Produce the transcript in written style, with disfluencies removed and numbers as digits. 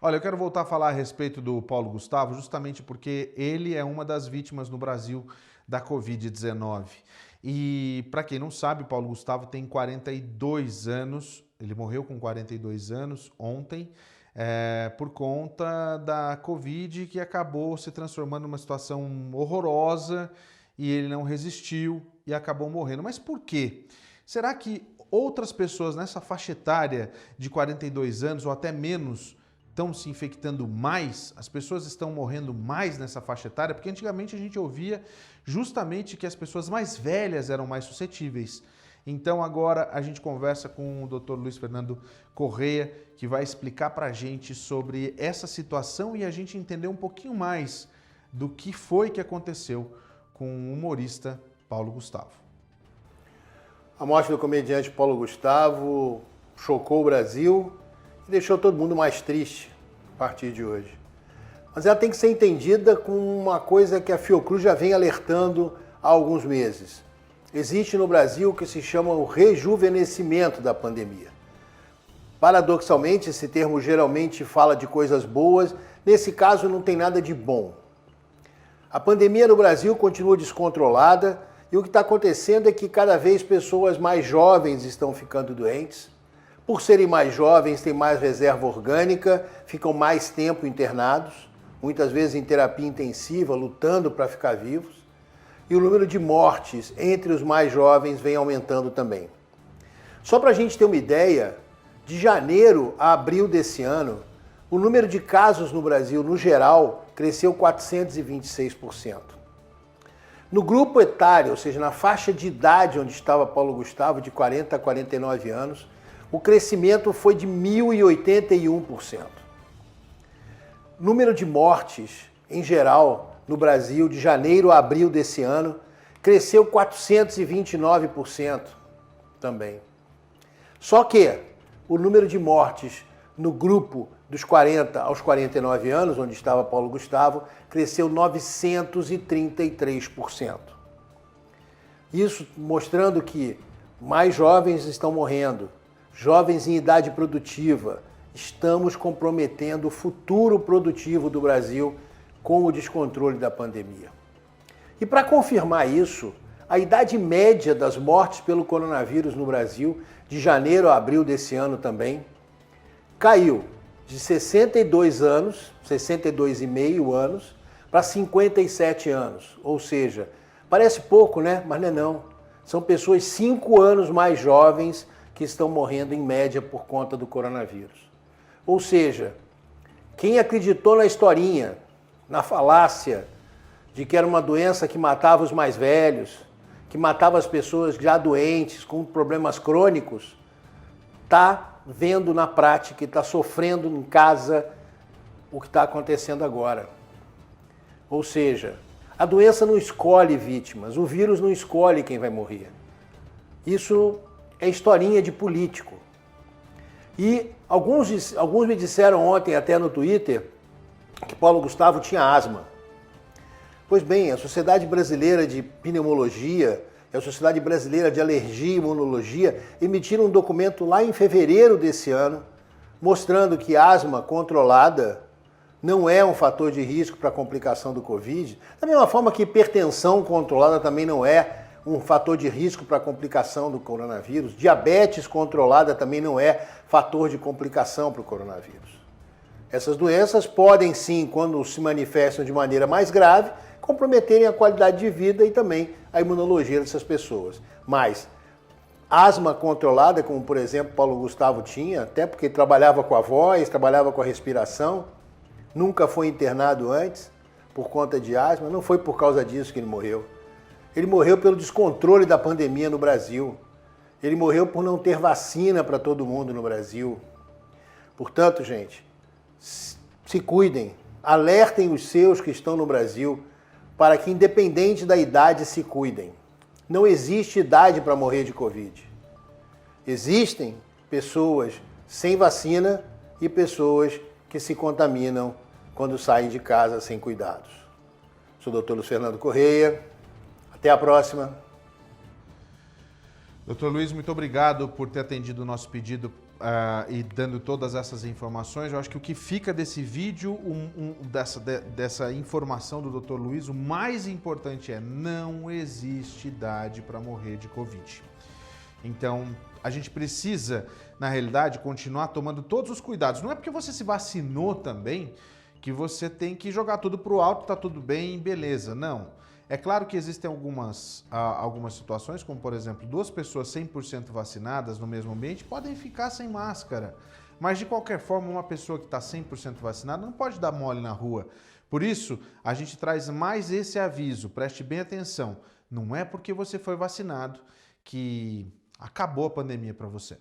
Olha, eu quero voltar a falar a respeito do Paulo Gustavo, justamente porque ele é uma das vítimas no Brasil da Covid-19. E, para quem não sabe, Paulo Gustavo tem 42 anos, ele morreu com 42 anos ontem, por conta da Covid, que acabou se transformando numa situação horrorosa e ele não resistiu e acabou morrendo. Mas por quê? Será que outras pessoas nessa faixa etária de 42 anos ou até menos estão se infectando mais? As pessoas estão morrendo mais nessa faixa etária? Porque antigamente a gente ouvia justamente que as pessoas mais velhas eram mais suscetíveis. Então agora a gente conversa com o Dr. Luiz Fernando Correia, que vai explicar para a gente sobre essa situação e a gente entender um pouquinho mais do que foi que aconteceu com o humorista Paulo Gustavo. A morte do comediante Paulo Gustavo chocou o Brasil e deixou todo mundo mais triste a partir de hoje. Mas ela tem que ser entendida com uma coisa que a Fiocruz já vem alertando há alguns meses. Existe no Brasil o que se chama o rejuvenescimento da pandemia. Paradoxalmente, esse termo geralmente fala de coisas boas, nesse caso não tem nada de bom. A pandemia no Brasil continua descontrolada e o que está acontecendo é que cada vez pessoas mais jovens estão ficando doentes. Por serem mais jovens, têm mais reserva orgânica, ficam mais tempo internados, muitas vezes em terapia intensiva, lutando para ficar vivos. E o número de mortes entre os mais jovens vem aumentando também. Só para a gente ter uma ideia, de janeiro a abril desse ano, o número de casos no Brasil, no geral, cresceu 426%. No grupo etário, ou seja, na faixa de idade onde estava Paulo Gustavo, de 40 a 49 anos, o crescimento foi de 1.081%. Número de mortes, em geral, no Brasil, de janeiro a abril desse ano, cresceu 429% também. Só que o número de mortes no grupo dos 40 aos 49 anos, onde estava Paulo Gustavo, cresceu 933%. Isso mostrando que mais jovens estão morrendo, jovens em idade produtiva. Estamos comprometendo o futuro produtivo do Brasil com o descontrole da pandemia. E para confirmar isso, a idade média das mortes pelo coronavírus no Brasil, de janeiro a abril desse ano também, caiu de 62 anos, 62,5 anos, para 57 anos. Ou seja, parece pouco, né? Mas não é não. São pessoas 5 anos mais jovens que estão morrendo em média por conta do coronavírus. Ou seja, quem acreditou na historinha, na falácia de que era uma doença que matava os mais velhos, que matava as pessoas já doentes, com problemas crônicos, está vendo na prática e está sofrendo em casa o que está acontecendo agora. Ou seja, a doença não escolhe vítimas, o vírus não escolhe quem vai morrer. Isso é historinha de político. E alguns me disseram ontem, até no Twitter, que Paulo Gustavo tinha asma. Pois bem, a Sociedade Brasileira de Pneumologia e a Sociedade Brasileira de Alergia e Imunologia emitiram um documento lá em fevereiro desse ano, mostrando que asma controlada não é um fator de risco para a complicação do Covid, da mesma forma que hipertensão controlada também não é um fator de risco para a complicação do coronavírus, diabetes controlada também não é fator de complicação para o coronavírus. Essas doenças podem sim, quando se manifestam de maneira mais grave, comprometerem a qualidade de vida e também a imunologia dessas pessoas. Mas asma controlada, como por exemplo Paulo Gustavo tinha, até porque trabalhava com a voz, trabalhava com a respiração, nunca foi internado antes por conta de asma, não foi por causa disso que ele morreu. Ele morreu pelo descontrole da pandemia no Brasil. Ele morreu por não ter vacina para todo mundo no Brasil. Portanto, gente, se cuidem, alertem os seus que estão no Brasil para que, independente da idade, se cuidem. Não existe idade para morrer de Covid. Existem pessoas sem vacina e pessoas que se contaminam quando saem de casa sem cuidados. Sou o Dr. Luiz Fernando Correia. Até a próxima. Dr. Luiz, muito obrigado por ter atendido o nosso pedido e dando todas essas informações, eu acho que o que fica desse vídeo, dessa informação do Dr. Luiz, o mais importante é: não existe idade para morrer de Covid. Então, a gente precisa, na realidade, continuar tomando todos os cuidados. Não é porque você se vacinou também que você tem que jogar tudo para o alto, tá tudo bem, beleza. Não. É claro que existem algumas situações, como por exemplo, 2 pessoas 100% vacinadas no mesmo ambiente podem ficar sem máscara. Mas de qualquer forma, uma pessoa que está 100% vacinada não pode dar mole na rua. Por isso, a gente traz mais esse aviso, preste bem atenção. Não é porque você foi vacinado que acabou a pandemia para você.